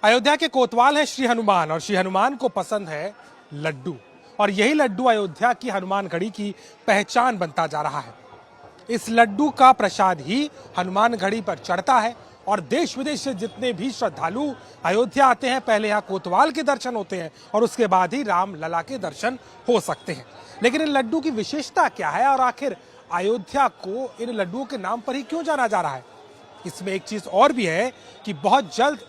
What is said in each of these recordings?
अयोध्या के कोतवाल है श्री हनुमान और श्री हनुमान को पसंद है लड्डू और यही लड्डू अयोध्या की हनुमानगढ़ी की पहचान बनता जा रहा है। इस लड्डू का प्रसाद ही हनुमानगढ़ी पर चढ़ता है और देश विदेश से जितने भी श्रद्धालु अयोध्या आते हैं पहले यहाँ कोतवाल के दर्शन होते हैं और उसके बाद ही राम लला के दर्शन हो सकते हैं। लेकिन इन लड्डू की विशेषता क्या है और आखिर अयोध्या को इन लड्डुओं के नाम पर ही क्यों जाना जा रहा है? इसमें एक चीज और भी है कि बहुत जल्द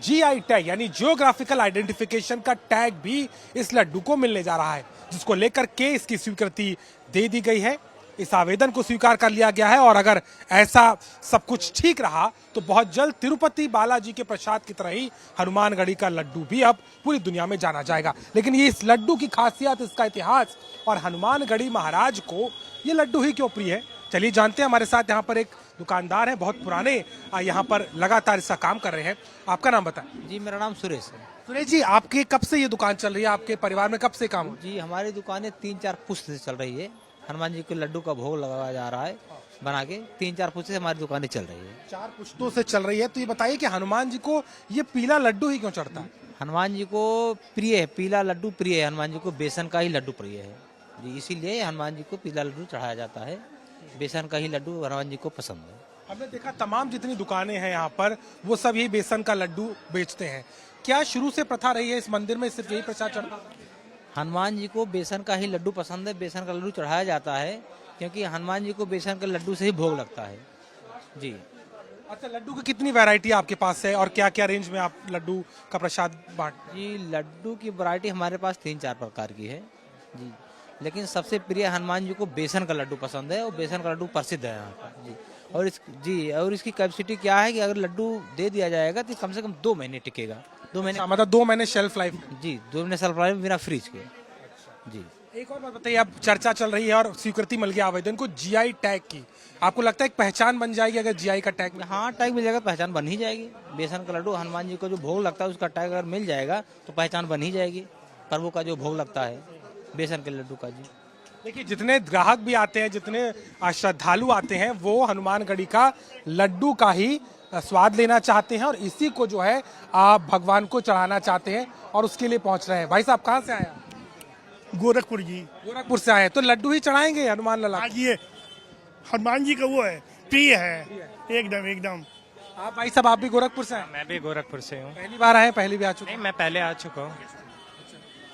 जीआई टैग यानी जियोग्राफिकल आइडेंटिफिकेशन का टैग भी इस लड्डू को मिलने जा रहा है, जिसको लेकर के इसकी स्वीकृति दे दी गई है। इस आवेदन को स्वीकार कर लिया गया है और अगर ऐसा सब कुछ ठीक रहा तो बहुत जल्द तिरुपति बालाजी के प्रसाद की तरह ही हनुमानगढ़ी का लड्डू भी अब पूरी दुनिया में जाना जाएगा। लेकिन ये इस लड्डू की खासियत, इसका इतिहास और हनुमानगढ़ी महाराज को ये लड्डू ही क्यों प्रिय है, चलिए जानते हैं। हमारे साथ यहाँ पर एक दुकानदार है, बहुत पुराने यहाँ पर लगातार इसका काम कर रहे हैं। आपका नाम बताएं। जी मेरा नाम सुरेश है। सुरेश जी, आपके कब से ये दुकान चल रही है? आपके परिवार में कब से काम हो? जी हमारी दुकानें 3-4 पुश्त से चल रही है। हनुमान जी के लड्डू का भोग लगाया जा रहा है बना के। 3-4 पुश्त से हमारी दुकानें चल रही है। 4 पुश्तों से चल रही है। तो ये बताइए कि हनुमान जी को ये पीला लड्डू ही क्यों चढ़ता है? हनुमान जी को प्रिय है, पीला लड्डू प्रिय है। हनुमान जी को बेसन का ही लड्डू प्रिय है जी, इसीलिए हनुमान जी को पीला लड्डू चढ़ाया जाता है। बेसन का ही लड्डू हनुमान जी को पसंद है। हमने देखा तमाम जितनी दुकानें हैं यहाँ पर वो सब ही बेसन का लड्डू बेचते हैं। क्या शुरू से प्रथा रही है इस मंदिर में सिर्फ यही प्रसाद चढ़ता है? हनुमान जी को बेसन का ही लड्डू पसंद है, बेसन का लड्डू चढ़ाया जाता है क्योंकि हनुमान जी को बेसन के लड्डू से ही भोग लगता है जी। अच्छा, लड्डू की कितनी वैरायटी आपके पास है और क्या क्या रेंज में आप लड्डू का प्रसाद बांटते हैं? जी लड्डू की वैरायटी हमारे पास 3-4 प्रकार की है जी, लेकिन सबसे प्रिय हनुमान जी को बेसन का लड्डू पसंद है और बेसन का लड्डू प्रसिद्ध है यहाँ पर जी। और इसकी कैपेसिटी क्या है कि अगर लड्डू दे दिया जाएगा तो कम से कम 2 महीने टिकेगा। 2 महीने अच्छा, मतलब 2 महीने शेल्फ लाइफ जी, 2 महीने शेल्फ लाइफ बिना फ्रिज के जी। एक और बात बताइए, अब चर्चा चल रही है और स्वीकृति मिल गया आवेदन को जीआई टैग की, आपको लगता है एक पहचान बन जाएगी अगर जीआई का टैग? हाँ टैग मिल जाएगा, पहचान बन ही जाएगी। बेसन का लड्डू हनुमान जी को जो भोग लगता है उसका टैग अगर मिल जाएगा तो पहचान बन ही जाएगी। प्रभु का जो भोग लगता है बेसन के लड्डू का जी। देखिए, जितने ग्राहक भी आते हैं, जितने श्रद्धालु आते हैं वो हनुमानगढ़ी का लड्डू का ही स्वाद लेना चाहते हैं और इसी को जो है आप भगवान को चढ़ाना चाहते हैं और उसके लिए पहुंच रहे हैं। भाई साहब कहाँ से आए आप? गोरखपुर जी। गोरखपुर से आए, तो लड्डू ही चढ़ाएंगे हनुमान लला? आज ये हनुमान जी का वो है, प्रिय है एकदम एकदम। आप भाई साहब, आप भी गोरखपुर से आए? मैं भी गोरखपुर से हूँ। पहली बार आए? पहली भी आ चुके? नहीं, मैं पहले आ चुका हूँ।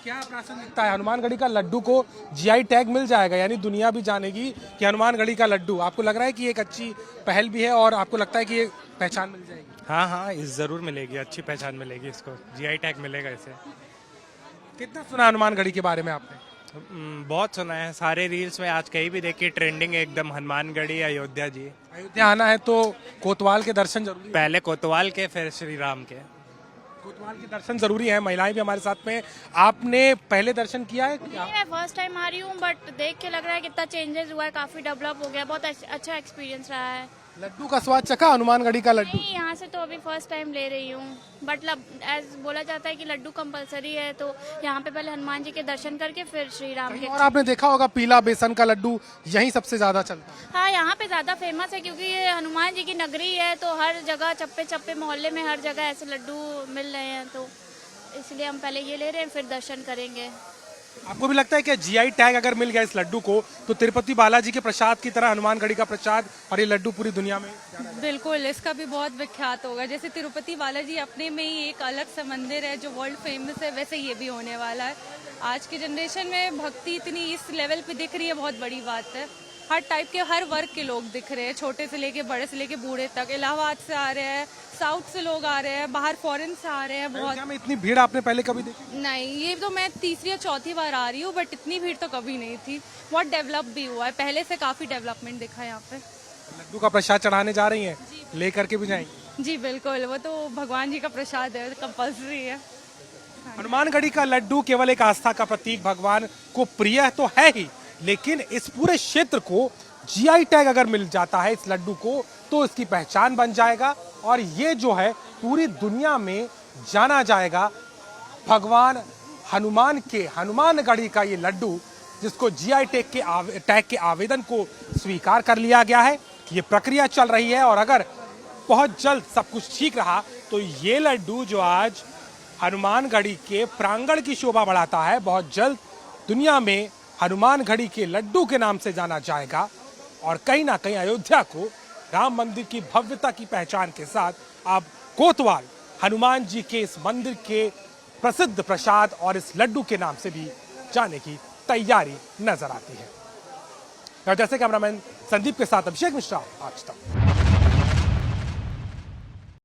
क्या प्रासंगिकता है? हनुमानगढ़ी का लड्डू को जीआई टैग मिल जाएगा, यानी दुनिया भी जानेगी कि हनुमानगढ़ी का लड्डू। आपको लग रहा है कि एक अच्छी पहल भी है और आपको लगता है कि ये पहचान मिल जाएगी? हाँ हाँ, इस जरूर मिलेगी, अच्छी पहचान मिलेगी इसको, जीआई टैग मिलेगा इसे। कितना सुना हनुमानगढ़ी के बारे में आपने? बहुत सुना है, सारे रील्स में आज कहीं भी देखिए ट्रेंडिंग है एकदम हनुमानगढ़ी अयोध्या जी। अयोध्या आना है तो कोतवाल के दर्शन जरूरी है। पहले कोतवाल के फिर श्री राम के। कोतवाल के दर्शन जरूरी है। महिलाएं भी हमारे साथ में। आपने पहले दर्शन किया है? नहीं, मैं फर्स्ट टाइम आ रही हूँ बट देख के लग रहा है कितना चेंजेस हुआ है, काफी डेवलप हो गया, बहुत अच्छा एक्सपीरियंस रहा है। लड्डू का स्वाद चखा हनुमानगढ़ी का लड्डू? नहीं, यहाँ से तो अभी फर्स्ट टाइम ले रही हूँ बट एज बोला जाता है कि लड्डू कंपलसरी है, तो यहाँ पे पहले हनुमान जी के दर्शन करके फिर श्री राम के। और आपने देखा होगा पीला बेसन का लड्डू यहीं सबसे ज्यादा चलता है। हाँ, यहाँ पे ज्यादा फेमस है क्योंकि ये हनुमान जी की नगरी है, तो हर जगह चप्पे चप्पे मोहल्ले में हर जगह ऐसे लड्डू मिल रहे हैं, तो इसलिए हम पहले ये ले रहे हैं फिर दर्शन करेंगे। आपको भी लगता है कि जीआई टैग अगर मिल गया इस लड्डू को तो तिरुपति बालाजी के प्रसाद की तरह हनुमानगढ़ी का प्रसाद और ये लड्डू पूरी दुनिया में बिल्कुल इसका भी बहुत विख्यात होगा। जैसे तिरुपति बालाजी अपने में ही एक अलग सा मंदिर है जो वर्ल्ड फेमस है, वैसे ये भी होने वाला है। आज की जनरेशन में भक्ति इतनी इस लेवल पे दिख रही है, बहुत बड़ी बात है। हर टाइप के, हर वर्ग के लोग दिख रहे हैं, छोटे से लेके बड़े से लेके बूढ़े तक। इलाहाबाद से आ रहे हैं, साउथ से लोग आ रहे हैं, बाहर फॉरेन से आ रहे हैं। बहुत में इतनी भीड़ आपने पहले कभी देखी? नहीं, ये तो मैं तीसरी या चौथी बार आ रही हूँ बट इतनी भीड़ तो कभी नहीं थी। बहुत डेवलप भी हुआ है, पहले से काफी डेवलपमेंट दिखा है यहाँ पे। लड्डू का प्रसाद चढ़ाने जा रही हैं, लेकर के भी जाएंगी? जी बिल्कुल, वो तो भगवान जी का प्रसाद है, कंपल्सरी है। हनुमानगढ़ी का लड्डू केवल एक आस्था का प्रतीक, भगवान को प्रिय तो है ही, लेकिन इस पूरे क्षेत्र को जीआई टैग अगर मिल जाता है इस लड्डू को तो इसकी पहचान बन जाएगा और ये जो है पूरी दुनिया में जाना जाएगा। भगवान हनुमान के हनुमानगढ़ी का ये लड्डू, जिसको जीआई टैग के आवेदन को स्वीकार कर लिया गया है, ये प्रक्रिया चल रही है और अगर बहुत जल्द सब कुछ ठीक रहा तो ये लड्डू जो आज हनुमानगढ़ी के प्रांगण की शोभा बढ़ाता है, बहुत जल्द दुनिया में हनुमानगढ़ी के लड्डू के नाम से जाना जाएगा और कहीं ना कहीं अयोध्या को राम मंदिर की भव्यता की पहचान के साथ अब कोतवाल हनुमान जी के इस मंदिर के प्रसिद्ध प्रसाद और इस लड्डू के नाम से भी जाने की तैयारी नजर आती है। जैसे कैमरामैन संदीप के साथ अभिषेक मिश्रा, आज तक।